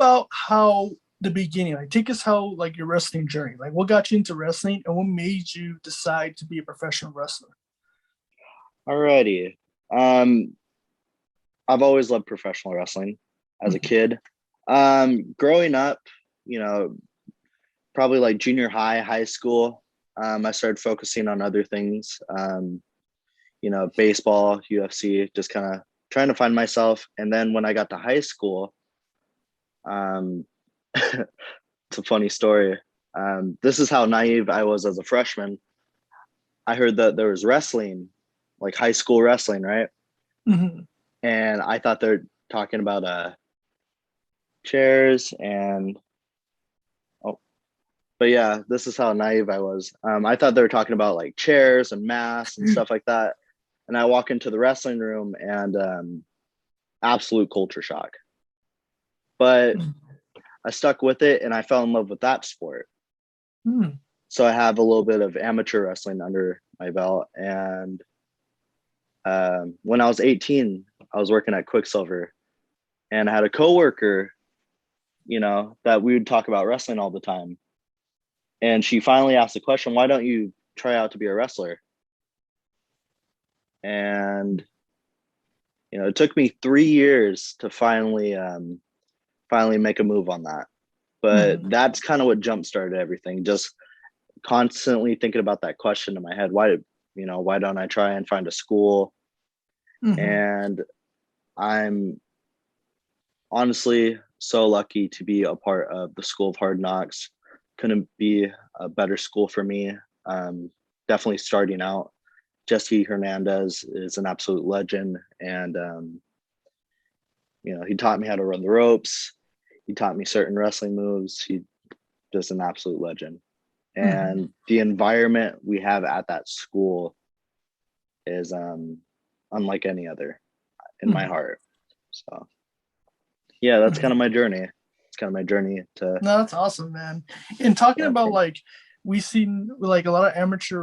about how the beginning, like take us how like your wrestling journey, like what got you into wrestling and what made you decide to be a professional wrestler? Alrighty. Um, I've always loved professional wrestling as a Mhm. kid. Growing up, you know, probably like junior high, high school, I started focusing on other things. Baseball, UFC, just kind of trying to find myself. And then when I got to high school, um, it's a funny story. This is how naive I was as a freshman. I heard that there was wrestling, like high school wrestling, right? Mhm. And I thought they're talking about chairs and oh, but yeah, this is how naive I was. I thought they were talking about like chairs and masks and stuff like that. And I walk into the wrestling room and absolute culture shock. But I stuck with it and I fell in love with that sport. Mhm. So I have a little bit of amateur wrestling under my belt. And when I was 18, I was working at Quicksilver and I had a coworker, that we would talk about wrestling all the time. And she finally asked the question, why don't you try out to be a wrestler? And it took me 3 years to finally make a move on that. But Mhm. that's kind of what jump started everything. Just constantly thinking about that question in my head. Why don't I try and find a school? Mhm. And I'm honestly so lucky to be a part of the School of Hard Knocks. Couldn't be a better school for me. Definitely starting out. Jesse Hernandez is an absolute legend, and he taught me how to run the ropes. He taught me certain wrestling moves. He just an absolute legend. Mhm. And the environment we have at that school is unlike any other in my Mhm. heart. So yeah, that's kind Mhm. of my journey. It's kind of my journey to No, that's awesome, man. And talking about from like we seen like a lot of amateur